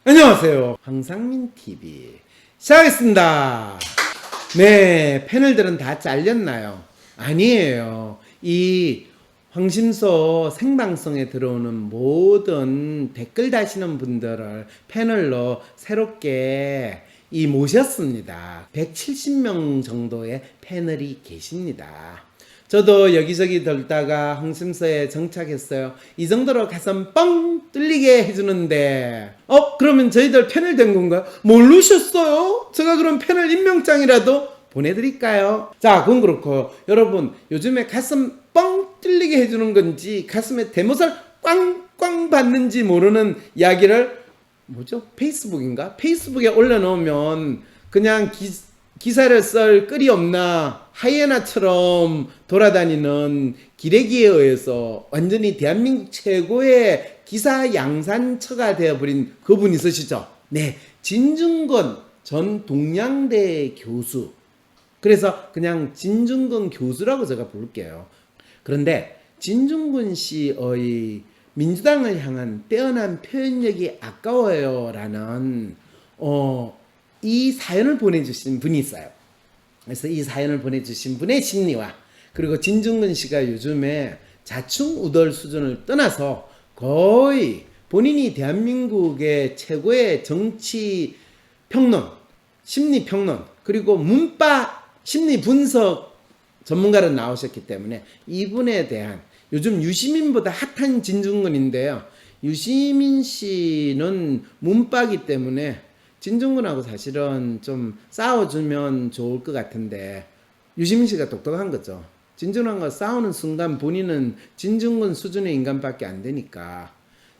안녕하세요. 황상민TV 시작하겠습니다. 네, 패널들은 다 잘렸나요? 아니에요. 이 황심소 생방송에 들어오는 모든 댓글 다시는 분들을 패널로 새롭게 모셨습니다. 170명 정도의 패널이 계십니다. 저도 여기저기 돌다가 황심소에 정착했어요. 이 정도로 가슴 뻥 뚫리게 해주는데 그러면 저희들 패널 된 건가요? 모르셨어요? 제가 그럼 패널 임명장이라도 보내드릴까요? 자, 그건 그렇고요. 여러분, 요즘에 가슴 뻥 뚫리게 해주는 건지 가슴에 대못을 꽝꽝 받는지 모르는 이야기를 페이스북인가? 페이스북에 올려놓으면 그냥 기사를 쓸 끌이 없나 하이에나처럼 돌아다니는 기레기에 의해서 완전히 대한민국 최고의 기사 양산처가 되어버린 그분 있으시죠? 네, 진중권 전 동양대 교수. 그래서 그냥 진중권 교수라고 제가 부를게요. 그런데 진중권 씨의 민주당을 향한 빼어난 표현력이 아까워요 라는 이 사연을 보내주신 분이 있어요. 그래서 이 사연을 보내주신 분의 심리와 그리고 진중근 씨가 요즘에 자충우돌 수준을 떠나서 거의 본인이 대한민국의 최고의 정치 평론, 심리 평론, 그리고 문파 심리 분석 전문가로 나오셨기 때문에 이분에 대한 요즘 유시민보다 핫한 진중근인데요. 유시민 씨는 문파기 때문에 진중근하고 사실은 좀 싸워주면 좋을 것 같은데 유시민 씨가 똑똑한 거죠. 진중근과 싸우는 순간 본인은 진중근 수준의 인간밖에 안 되니까.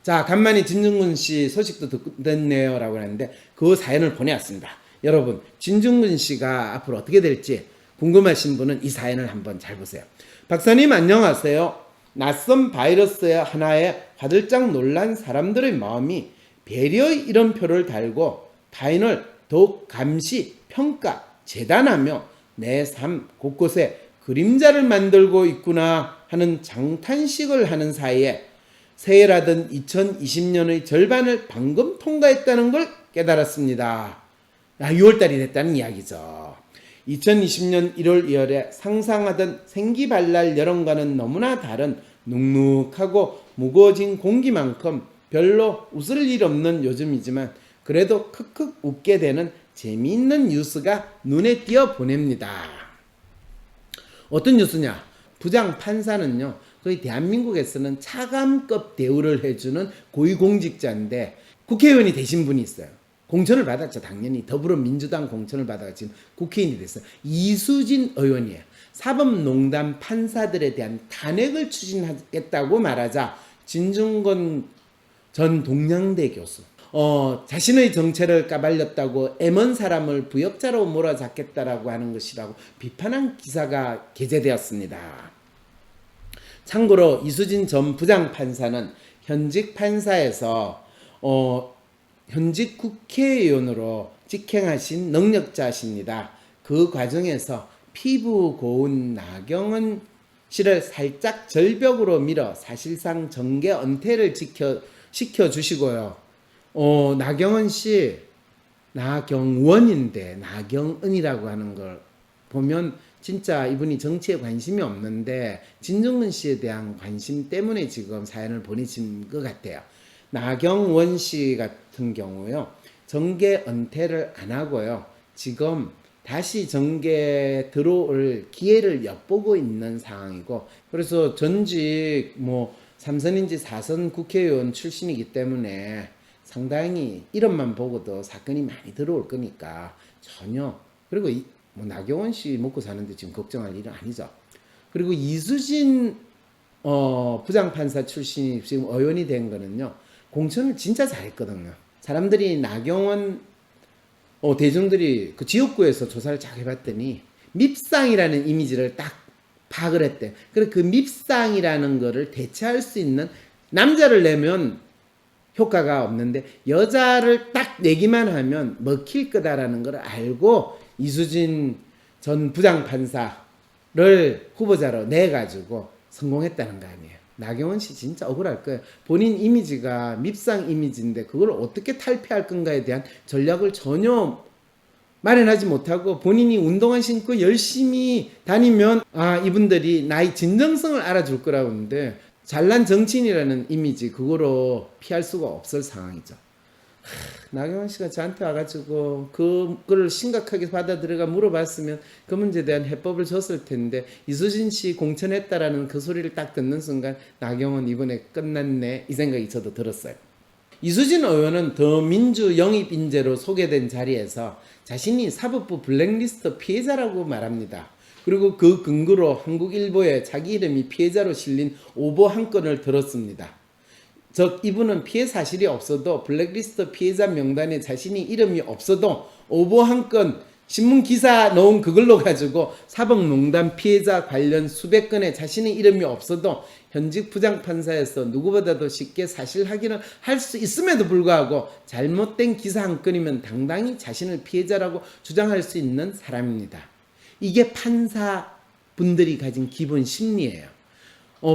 자, 간만에 진중근 씨 소식도 듣네요 라고 하는데 그 사연을 보내왔습니다. 여러분, 진중근 씨가 앞으로 어떻게 될지 궁금하신 분은 이 사연을 한번 잘 보세요. 박사님 안녕하세요. 낯선 바이러스의 하나에 화들짝 놀란 사람들의 마음이 배려의 이름표를 달고 타인을 더욱 감시, 평가, 재단하며 내 삶 곳곳에 그림자를 만들고 있구나 하는 장탄식을 하는 사이에 새해라던 2020년의 절반을 방금 통과했다는 걸 깨달았습니다. 6월달이 됐다는 이야기죠. 2020년 1월 2월에 상상하던 생기발랄 여름과는 너무나 다른 눅눅하고 무거워진 공기만큼 별로 웃을 일 없는 요즘이지만 그래도 크크 웃게 되는 재미있는 뉴스가 눈에 띄어 보냅니다. 어떤 뉴스냐? 부장 판사는요, 거의 대한민국에서는 차관급 대우를 해주는 고위공직자인데 국회의원이 되신 분이 있어요. 공천을 받았죠. 당연히 더불어민주당 공천을 받아가 지금 국회의원이 됐어요. 이수진 의원이에요. 사법농단 판사들에 대한 탄핵을 추진하겠다고 말하자 진중권 전 동양대 교수 자신의 정체를 까발렸다고 M1 사람을 부역자로 몰아잡겠다라고 하는 것이라고 비판한 기사가 게재되었습니다. 참고로 이수진 전 부장판사는 현직 판사에서 현직 국회의원으로 직행하신 능력자십니다. 그 과정에서 피부 고운 나경원 씨를 살짝 절벽으로 밀어 사실상 정계 은퇴를 시켜주시고요. 나경원 씨, 나경원인데 나경은이라고 하는 걸 보면 진짜 이분이 정치에 관심이 없는데 진중근 씨에 대한 관심 때문에 지금 사연을 보내신 것 같아요. 나경원 씨 같은 경우요, 정계 은퇴를 안 하고요, 지금 다시 정계에 들어올 기회를 엿보고 있는 상황이고, 그래서 전직 3선인지 4선 국회의원 출신이기 때문에 상당히 이름만 보고도 사건이 많이 들어올 거니까 전혀, 그리고 나경원 씨 먹고 사는데 지금 걱정할 일은 아니죠. 그리고 이수진 부장판사 출신이 지금 의원이 된 거는요, 공천을 진짜 잘했거든요. 사람들이 나경원 대중들이 그 지역구에서 조사를 잘 해봤더니 밉상이라는 이미지를 딱 파악을 했대. 그래서 그 밉상이라는 거를 대체할 수 있는 남자를 내면 효과가 없는데 여자를 딱 내기만 하면 먹힐 거다라는 걸 알고 이수진 전 부장판사를 후보자로 내가지고 성공했다는 거 아니에요. 나경원 씨 진짜 억울할 거예요. 본인 이미지가 밉상 이미지인데 그걸 어떻게 탈피할 건가에 대한 전략을 전혀 마련하지 못하고 본인이 운동화 신고 열심히 다니면 이분들이 나의 진정성을 알아줄 거라고 하는데 잘난 정치인이라는 이미지 그거로 피할 수가 없을 상황이죠. 나경원 씨가 저한테 와가지고 그거를 심각하게 받아들여가 물어봤으면 그 문제에 대한 해법을 줬을 텐데 이수진 씨 공천했다라는 그 소리를 딱 듣는 순간 나경원 이번에 끝났네 이 생각이 저도 들었어요. 이수진 의원은 더민주 영입 인재로 소개된 자리에서 자신이 사법부 블랙리스트 피해자라고 말합니다. 그리고 그 근거로 한국일보에 자기 이름이 피해자로 실린 오보 한 건을 들었습니다. 즉 이분은 피해 사실이 없어도 블랙리스트 피해자 명단에 자신이 이름이 없어도 오보 한 건 신문 기사 넣은 그걸로 가지고 사법농단 피해자 관련 수백 건에 자신의 이름이 없어도 현직 부장판사에서 누구보다도 쉽게 사실 확인을 할 수 있음에도 불구하고 잘못된 기사 한 건이면 당당히 자신을 피해자라고 주장할 수 있는 사람입니다. 이게 판사분들이 가진 기본 심리예요.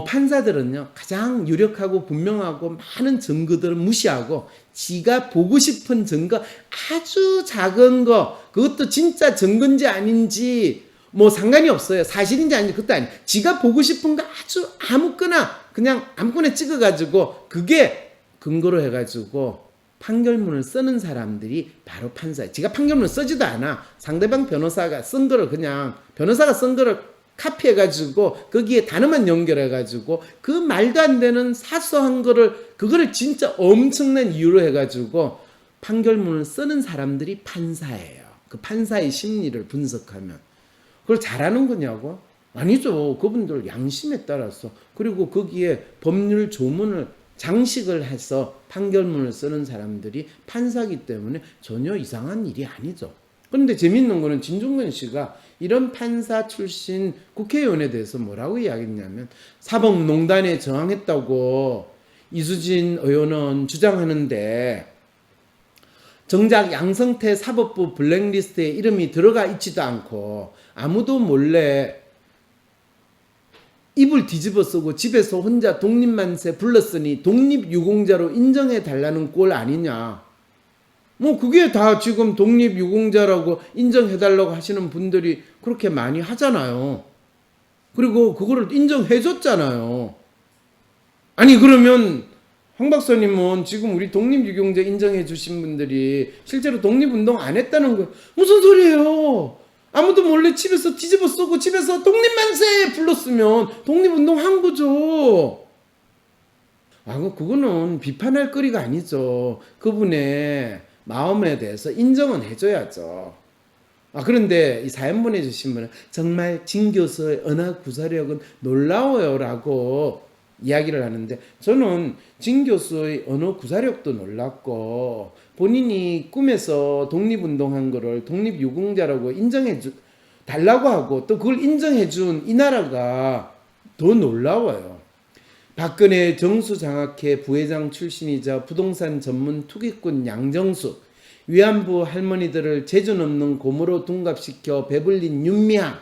판사들은요 가장 유력하고 분명하고 많은 증거들을 무시하고 지가 보고 싶은 증거 아주 작은 거 그것도 진짜 증거인지 아닌지 뭐 상관이 없어요. 사실인지 아닌지 그것도 아니에요. 지가 보고 싶은 거 아주 아무거나 그냥 아무거나 찍어가지고 그게 근거로 해가지고 판결문을 쓰는 사람들이 바로 판사예요. 지가 판결문을 쓰지도 않아. 상대방 변호사가 쓴 거를 그냥 변호사가 쓴 거를 카피해가지고 거기에 단어만 연결해가지고 그 말도 안 되는 사소한 거를 그거를 진짜 엄청난 이유로 해가지고 판결문을 쓰는 사람들이 판사예요. 그 판사의 심리를 분석하면 그걸 잘하는 거냐고? 아니죠. 그분들 양심에 따라서 그리고 거기에 법률 조문을 장식을 해서 판결문을 쓰는 사람들이 판사기 때문에 전혀 이상한 일이 아니죠. 그런데 재밌는 거는 진중권 씨가 이런 판사 출신 국회의원에 대해서 뭐라고 이야기했냐면 사법농단에 저항했다고 이수진 의원은 주장하는데 정작 양성태 사법부 블랙리스트에 이름이 들어가 있지도 않고 아무도 몰래 입을 뒤집어 쓰고 집에서 혼자 독립만세 불렀으니 독립유공자로 인정해 달라는 꼴 아니냐. 뭐 그게 다 지금 독립유공자라고 인정해달라고 하시는 분들이 그렇게 많이 하잖아요. 그리고 그거를 인정해줬잖아요. 아니 그러면 황 박사님은 지금 우리 독립유공자 인정해 주신 분들이 실제로 독립운동 안 했다는 거 무슨 소리예요? 아무도 몰래 집에서 뒤집어 쓰고 집에서 독립만세 불렀으면 독립운동 한 거죠. 그거는 비판할 거리가 아니죠. 그분의 마음에 대해서 인정은 해줘야죠. 그런데 이 사연 보내주신 분은 정말 진 교수의 언어 구사력은 놀라워요 라고 이야기를 하는데 저는 진 교수의 언어 구사력도 놀랍고 본인이 꿈에서 독립운동한 거를 독립유공자라고 인정해 달라고 하고 또 그걸 인정해 준 이 나라가 더 놀라워요. 박근혜 정수장학회 부회장 출신이자 부동산 전문 투기꾼 양정수, 위안부 할머니들을 재주 넘는 고모로 둔갑시켜 배불린 윤미향,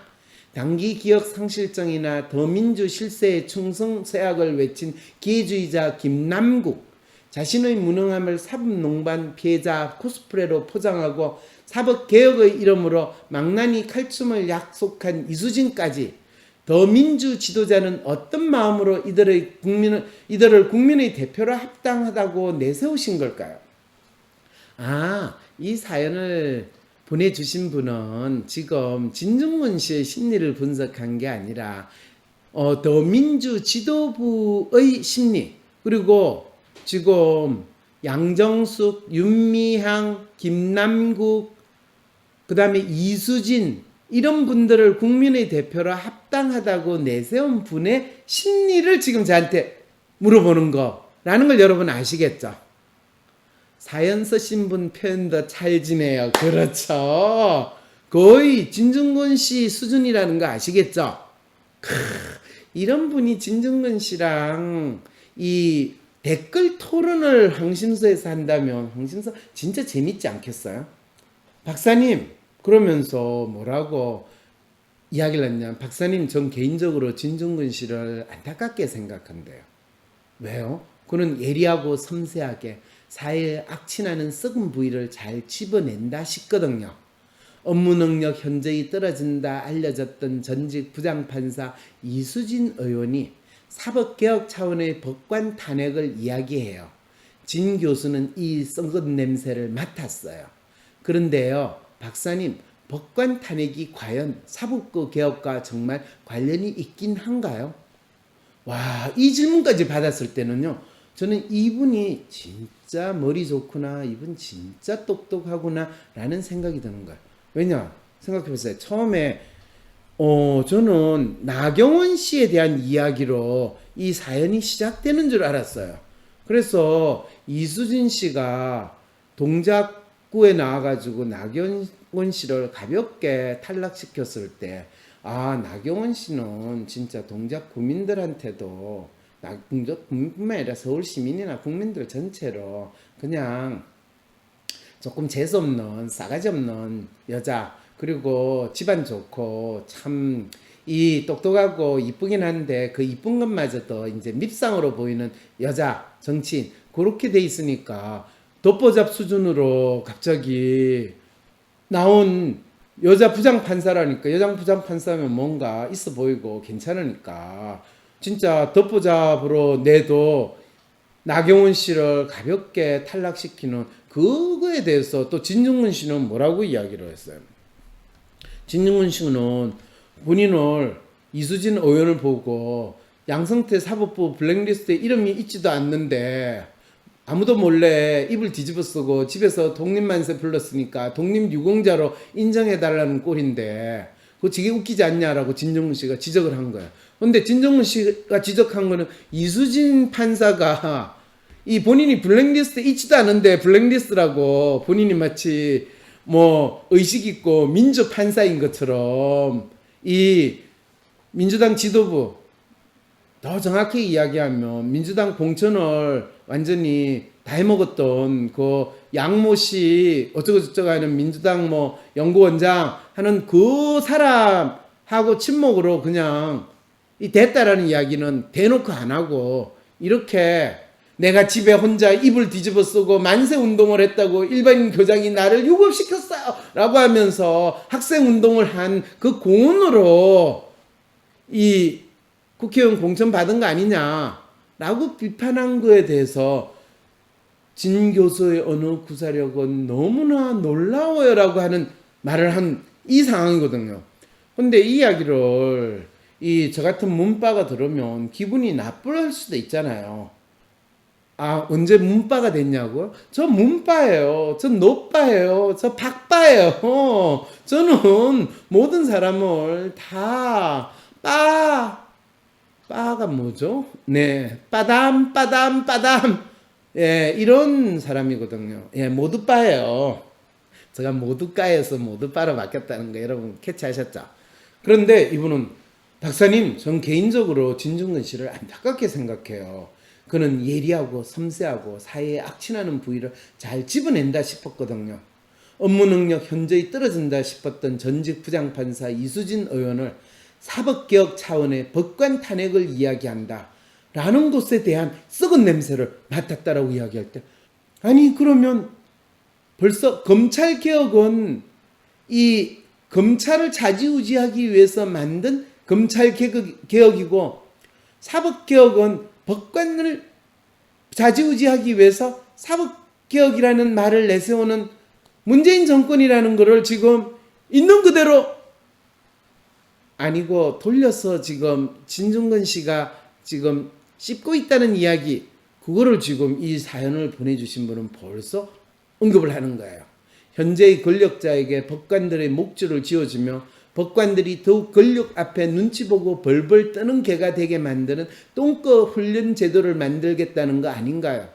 단기 기억 상실증이나 더민주 실세의 충성 쇠약을 외친 기회주의자 김남국, 자신의 무능함을 사법농단 피해자 코스프레로 포장하고 사법개혁의 이름으로 망나니 칼춤을 약속한 이수진까지 더민주 지도자는 어떤 마음으로 이들을 국민의 대표로 합당하다고 내세우신 걸까요? 이 사연을 보내주신 분은 지금 진중권 씨의 심리를 분석한 게 아니라 더민주 지도부의 심리 그리고 지금 양정숙, 윤미향, 김남국 그 다음에 이수진 이런 분들을 국민의 대표로 합당하다고 내세운 분의 심리를 지금 저한테 물어보는 거라는 걸 여러분 아시겠죠? 사연 쓰신 분 표현도 찰지네요. 그렇죠. 거의 진중권 씨 수준이라는 거 아시겠죠? 이런 분이 진중권 씨랑 이 댓글 토론을 항신소에서 한다면 항신소 진짜 재밌지 않겠어요? 박사님 그러면서 뭐라고 이야기를 했냐. 박사님 전 개인적으로 진중권 씨를 안타깝게 생각한대요. 왜요? 그는 예리하고 섬세하게 사회에 악취나는 썩은 부위를 잘 집어낸다 싶거든요. 업무 능력 현저히 떨어진다 알려졌던 전직 부장판사 이수진 의원이 사법개혁 차원의 법관 탄핵을 이야기해요. 진 교수는 이 썩은 냄새를 맡았어요. 그런데요, 박사님, 법관 탄핵이 과연 사법부 개혁과 정말 관련이 있긴 한가요? 와, 이 질문까지 받았을 때는요, 저는 이분이 진짜 머리 좋구나, 이분 진짜 똑똑하구나, 라는 생각이 드는 거예요. 왜냐? 생각해보세요. 처음에, 저는 나경원 씨에 대한 이야기로 이 사연이 시작되는 줄 알았어요. 그래서 이수진 씨가 동작구에 나와가지고 나경원 씨를 가볍게 탈락시켰을 때, 아, 나경원 씨는 진짜 동작 구민들한테도, 동작 구민뿐만 아니라 서울 시민이나 국민들 전체로 그냥 조금 재수없는 싸가지 없는 여자, 그리고 집안 좋고 참 이 똑똑하고 이쁘긴 한데 그 이쁜 것마저도 이제 밉상으로 보이는 여자 정치인, 그렇게 돼 있으니까 독보잡 수준으로 갑자기 나온 여자 부장판사라니까. 여자 부장판사면 뭔가 있어 보이고 괜찮으니까 진짜 독보잡으로 내도 나경원 씨를 가볍게 탈락시키는 그거에 대해서 또 진중근 씨는 뭐라고 이야기를 했어요. 진중근 씨는 본인을, 이수진 의원을 보고 양성태 사법부 블랙리스트에 이름이 있지도 않는데 아무도 몰래 입을 뒤집어 쓰고 집에서 독립만세 불렀으니까 독립유공자로 인정해달라는 꼴인데 그거 되게 웃기지 않냐라고 진정문 씨가 지적을 한 거예요. 근데 진정문 씨가 지적한 거는 이수진 판사가 이 본인이 블랙리스트에 있지도 않은데 블랙리스트라고 본인이 마치 뭐 의식 있고 민주 판사인 것처럼 이 민주당 지도부, 더 정확히 이야기하면 민주당 공천을 완전히 다 해먹었던 그 양모 씨 어쩌고저쩌고 하는 민주당 뭐 연구원장 하는 그 사람하고 친목으로 그냥 이 됐다라는 이야기는 대놓고 안 하고, 이렇게 내가 집에 혼자 이불 뒤집어 쓰고 만세 운동을 했다고 일반인 교장이 나를 유급시켰어요 라고 하면서 학생 운동을 한 그 공헌으로 이 국회의원 공천 받은 거 아니냐라고 비판한 거에 대해서 진 교수의 언어 구사력은 너무나 놀라워요 라고 하는 말을 한 이 상황이거든요. 근데 이 이야기를 저 같은 문바가 들으면 기분이 나쁠 수도 있잖아요. 아, 언제 문바가 됐냐고요? 저 문바예요. 저 노바예요. 저 박바예요. 저는 모든 사람을 다 빠가 뭐죠? 네, 빠담 예, 이런 사람이거든요. 예, 모두 빠예요. 제가 모두 까여서 모두 빠로 바뀌었다는 거 여러분 캐치하셨죠? 그런데 이분은, 박사님, 전 개인적으로 진중근 씨를 안타깝게 생각해요. 그는 예리하고 섬세하고 사회에 악취나는 부위를 잘 집어낸다 싶었거든요. 업무 능력 현저히 떨어진다 싶었던 전직 부장판사 이수진 의원을 사법개혁 차원의 법관 탄핵을 이야기한다 라는 것에 대한 썩은 냄새를 맡았다라고 이야기할 때, 아니 그러면 벌써 검찰개혁은 이 검찰을 좌지우지하기 위해서 만든 검찰개혁이고, 사법개혁은 법관을 좌지우지하기 위해서 사법개혁이라는 말을 내세우는 문재인 정권이라는 것을 지금 있는 그대로, 아니고 돌려서 지금 진중근 씨가 지금 씹고 있다는 이야기, 그거를 지금 이 사연을 보내주신 분은 벌써 언급을 하는 거예요. 현재의 권력자에게 법관들의 목줄을 쥐어주며 법관들이 더욱 권력 앞에 눈치 보고 벌벌 떠는 개가 되게 만드는 똥꺼 훈련 제도를 만들겠다는 거 아닌가요?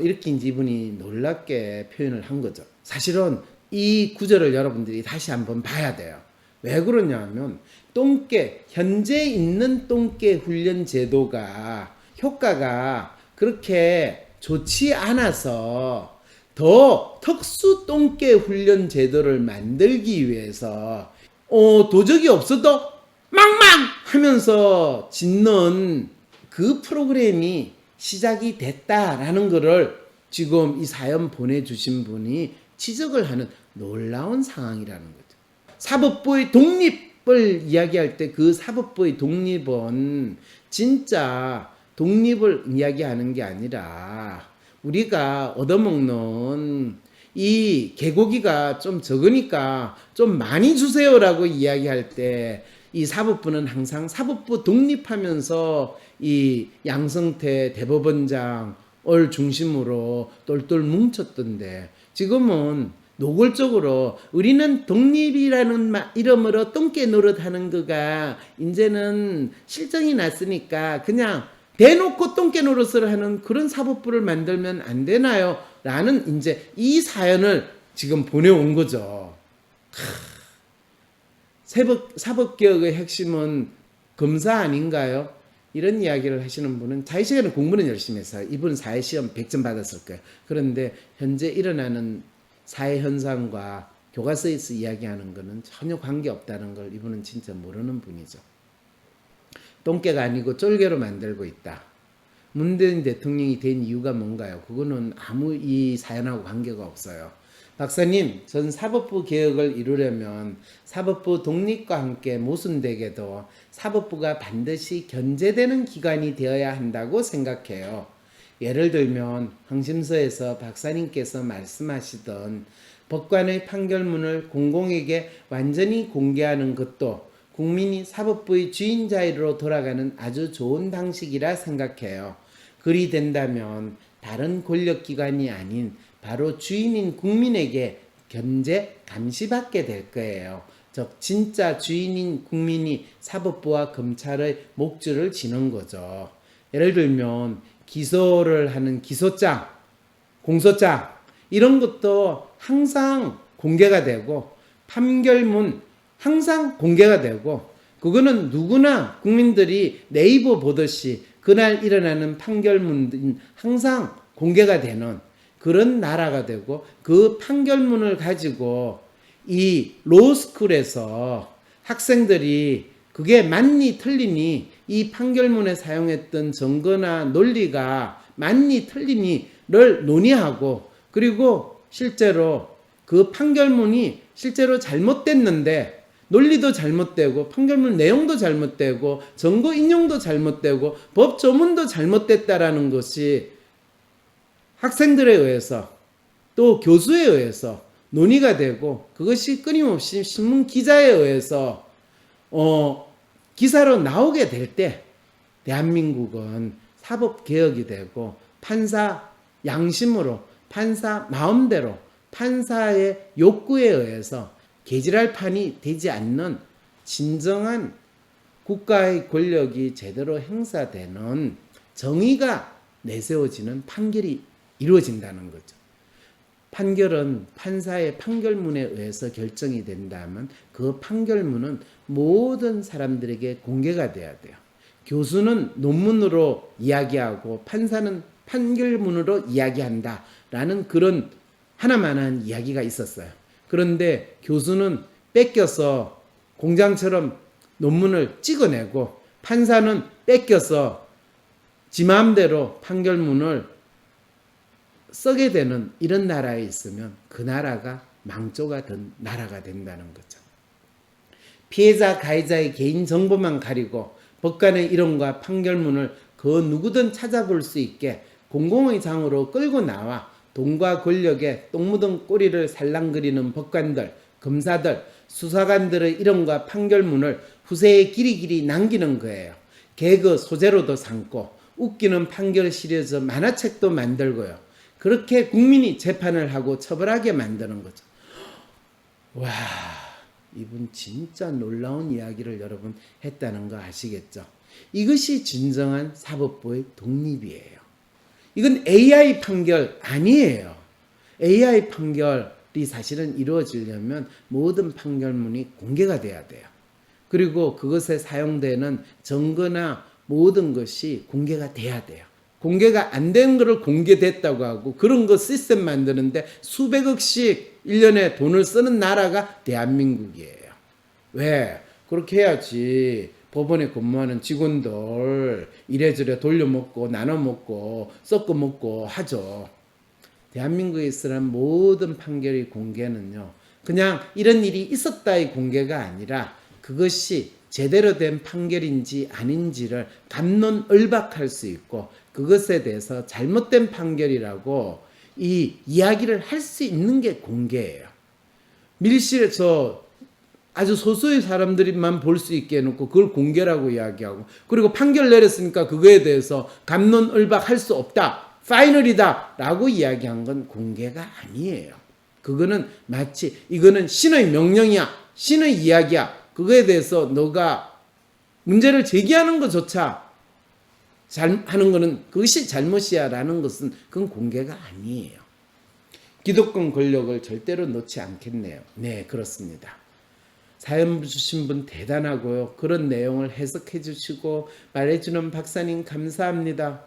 이렇게 이제 이분이 놀랍게 표현을 한 거죠. 사실은 이 구절을 여러분들이 다시 한번 봐야 돼요. 왜 그러냐 하면, 현재 있는 똥개 훈련 제도가 효과가 그렇게 좋지 않아서 더 특수 똥개 훈련 제도를 만들기 위해서 도적이 없어도 망망 하면서 짓는 그 프로그램이 시작이 됐다라는 거를 지금 이 사연 보내주신 분이 지적을 하는 놀라운 상황이라는 거죠. 사법부의 독립을 이야기할 때 그 사법부의 독립은 진짜 독립을 이야기하는 게 아니라 우리가 얻어먹는 이 개고기가 좀 적으니까 좀 많이 주세요라고 이야기할 때 이 사법부는 항상 사법부 독립하면서 이 양성태 대법원장을 중심으로 똘똘 뭉쳤던데 지금은 노골적으로 우리는 독립이라는 이름으로 똥개 노릇하는 거가 이제는 실정이 났으니까 그냥 대놓고 똥개 노릇을 하는 그런 사법부를 만들면 안 되나요? 라는 이제 이 사연을 지금 보내온 거죠. 사법개혁의 핵심은 검사 아닌가요? 이런 이야기를 하시는 분은 자기 시간에 공부는 열심히 했어요. 이분 사회시험 100점 받았을 거예요. 그런데 현재 일어나는 사회 현상과 교과서에서 이야기하는 것은 전혀 관계없다는 걸 이분은 진짜 모르는 분이죠. 똥개가 아니고 쫄개로 만들고 있다. 문재인 대통령이 된 이유가 뭔가요? 그거는 아무 이 사연하고 관계가 없어요. 박사님, 전 사법부 개혁을 이루려면 사법부 독립과 함께 모순되게도 사법부가 반드시 견제되는 기관이 되어야 한다고 생각해요. 예를 들면 항심서에서 박사님께서 말씀하시던 법관의 판결문을 공공에게 완전히 공개하는 것도 국민이 사법부의 주인자로 돌아가는 아주 좋은 방식이라 생각해요. 그리 된다면 다른 권력기관이 아닌 바로 주인인 국민에게 견제, 감시받게 될 거예요. 즉 진짜 주인인 국민이 사법부와 검찰의 목줄을 지는 거죠. 예를 들면 기소를 하는 기소장, 공소장 이런 것도 항상 공개가 되고 판결문 항상 공개가 되고 그거는 누구나 국민들이 네이버 보듯이 그날 일어나는 판결문은 항상 공개가 되는 그런 나라가 되고 그 판결문을 가지고 이 로스쿨에서 학생들이 그게 맞니 틀리니 이 판결문에 사용했던 증거나 논리가 맞니 틀리니를 논의하고 그리고 실제로 그 판결문이 실제로 잘못됐는데 논리도 잘못되고 판결문 내용도 잘못되고 증거 인용도 잘못되고 법 조문도 잘못됐다라는 것이 학생들에 의해서 또 교수에 의해서 논의가 되고 그것이 끊임없이 신문 기자에 의해서 기사로 나오게 될 때 대한민국은 사법개혁이 되고 판사 양심으로 판사 마음대로 판사의 욕구에 의해서 개질할 판이 되지 않는 진정한 국가의 권력이 제대로 행사되는 정의가 내세워지는 판결이 이루어진다는 거죠. 판결은 판사의 판결문에 의해서 결정이 된다면 그 판결문은 모든 사람들에게 공개가 돼야 돼요. 교수는 논문으로 이야기하고 판사는 판결문으로 이야기한다라는 그런 하나만한 이야기가 있었어요. 그런데 교수는 뺏겨서 공장처럼 논문을 찍어내고 판사는 뺏겨서 지 마음대로 판결문을 쓰게 되는 이런 나라에 있으면 그 나라가 망조가 된 나라가 된다는 거죠. 피해자 가해자의 개인정보만 가리고 법관의 이론과 판결문을 그 누구든 찾아볼 수 있게 공공의 장으로 끌고 나와 돈과 권력에 똥 묻은 꼬리를 살랑거리는 법관들, 검사들, 수사관들의 이론과 판결문을 후세에 길이길이 남기는 거예요. 개그 소재로도 삼고 웃기는 판결 시리즈 만화책도 만들고요. 그렇게 국민이 재판을 하고 처벌하게 만드는 거죠. 와, 이분 진짜 놀라운 이야기를 여러분 했다는 거 아시겠죠? 이것이 진정한 사법부의 독립이에요. 이건 AI 판결 아니에요. AI 판결이 사실은 이루어지려면 모든 판결문이 공개가 돼야 돼요. 그리고 그것에 사용되는 증거나 모든 것이 공개가 돼야 돼요. 공개가 안 된 거를 공개됐다고 하고 그런 거 시스템 만드는데 수백억씩 1년에 돈을 쓰는 나라가 대한민국이에요. 왜? 그렇게 해야지 법원에 근무하는 직원들 이래저래 돌려먹고 나눠먹고 섞어먹고 하죠. 대한민국에 있으란 모든 판결의 공개는요, 그냥 이런 일이 있었다의 공개가 아니라 그것이 제대로 된 판결인지 아닌지를 갑론을박할 수 있고, 그것에 대해서 잘못된 판결이라고 이 이야기를 할 수 있는 게 공개예요. 밀실에서 아주 소수의 사람들만 볼 수 있게 해놓고 그걸 공개라고 이야기하고, 그리고 판결 내렸으니까 그거에 대해서 갑론을박할 수 없다, 파이널이다 라고 이야기한 건 공개가 아니에요. 그거는 마치 이거는 신의 명령이야, 신의 이야기야, 그거에 대해서 너가 문제를 제기하는 것조차 하는 거는 그것이 잘못이야 라는 것은 그건 공개가 아니에요. 기득권 권력을 절대로 놓지 않겠네요. 네, 그렇습니다. 사연 주신 분 대단하고요. 그런 내용을 해석해 주시고 말해주는 박사님 감사합니다.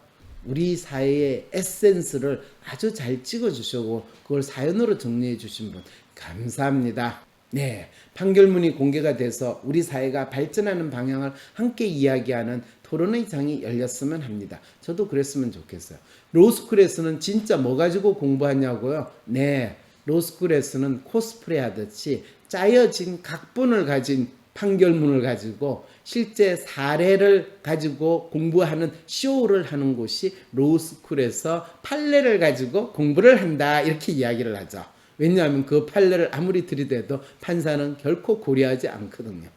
우리 사회의 에센스를 아주 잘 찍어 주시고 그걸 사연으로 정리해 주신 분 감사합니다. 네, 판결문이 공개가 돼서 우리 사회가 발전하는 방향을 함께 이야기하는 토론의 장이 열렸으면 합니다. 저도 그랬으면 좋겠어요. 로스쿨에서는 진짜 뭐 가지고 공부하냐고요? 네, 로스쿨에서는 코스프레 하듯이 짜여진 각본을 가진 판결문을 가지고 실제 사례를 가지고 공부하는 쇼를 하는 곳이 로스쿨에서 판례를 가지고 공부를 한다, 이렇게 이야기를 하죠. 왜냐하면 그 판례를 아무리 들이대도 판사는 결코 고려하지 않거든요.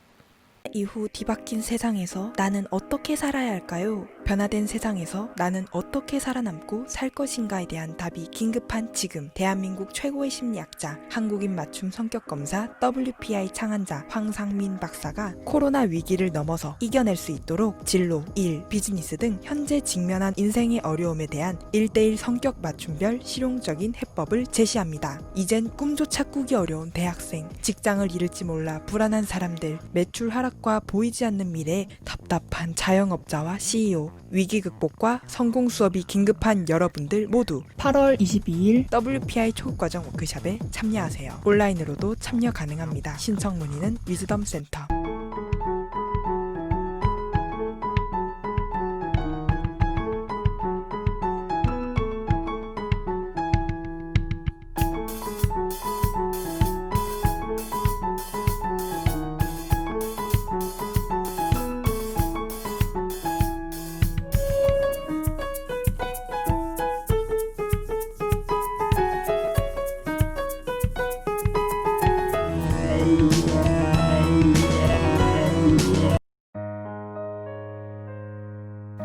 이후 뒤바뀐 세상에서 나는 어떻게 살아야 할까요? 변화된 세상에서 나는 어떻게 살아남고 살 것인가에 대한 답이 긴급한 지금, 대한민국 최고의 심리학자, 한국인 맞춤 성격검사 WPI 창안자 황상민 박사가 코로나 위기를 넘어서 이겨낼 수 있도록 진로, 일, 비즈니스 등 현재 직면한 인생의 어려움에 대한 1:1 성격 맞춤별 실용적인 해법을 제시합니다. 이젠 꿈조차 꾸기 어려운 대학생, 직장을 잃을지 몰라 불안한 사람들, 매출 하락과 보이지 않는 미래, 답답한 자영업자와 CEO, 위기 극복과 성공 수업이 긴급한 여러분들 모두 8월 22일 WPI 초급과정 워크숍에 참여하세요. 온라인으로도 참여 가능합니다. 신청 문의는 위즈덤 센터.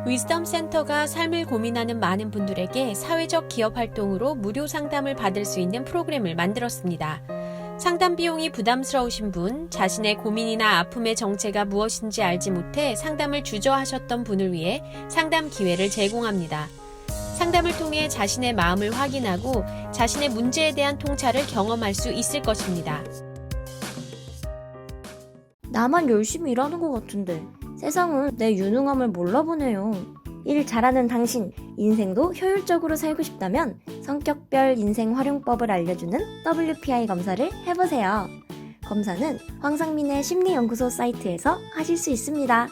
위즈덤 센터가 삶을 고민하는 많은 분들에게 사회적 기업 활동으로 무료 상담을 받을 수 있는 프로그램을 만들었습니다. 상담 비용이 부담스러우신 분, 자신의 고민이나 아픔의 정체가 무엇인지 알지 못해 상담을 주저하셨던 분을 위해 상담 기회를 제공합니다. 상담을 통해 자신의 마음을 확인하고 자신의 문제에 대한 통찰을 경험할 수 있을 것입니다. 나만 열심히 일하는 것 같은데 세상은 내 유능함을 몰라보네요. 일 잘하는 당신, 인생도 효율적으로 살고 싶다면 성격별 인생 활용법을 알려주는 WPI 검사를 해보세요. 검사는 황상민의 심리연구소 사이트에서 하실 수 있습니다.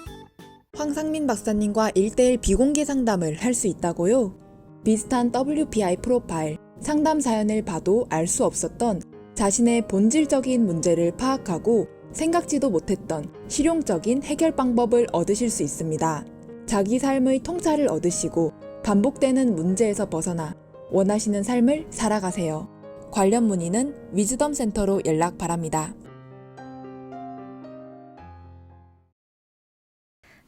황상민 박사님과 1:1 비공개 상담을 할 수 있다고요? 비슷한 WPI 프로파일, 상담 사연을 봐도 알 수 없었던 자신의 본질적인 문제를 파악하고 생각지도 못했던 실용적인 해결 방법을 얻으실 수 있습니다. 자기 삶의 통찰을 얻으시고 반복되는 문제에서 벗어나 원하시는 삶을 살아가세요. 관련 문의는 위즈덤 센터로 연락 바랍니다.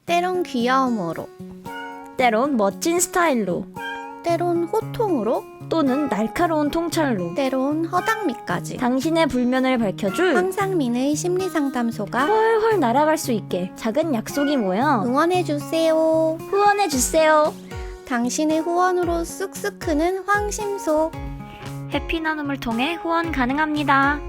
때론 귀여움으로, 때론 멋진 스타일로, 때론 호통으로, 또는 날카로운 통찰로, 때론 허당미까지 당신의 불면을 밝혀줄 황상민의 심리상담소가 훨훨 날아갈 수 있게 작은 약속이 모여 응원해주세요. 후원해주세요. 당신의 후원으로 쑥쑥 크는 황심소. 해피 나눔을 통해 후원 가능합니다.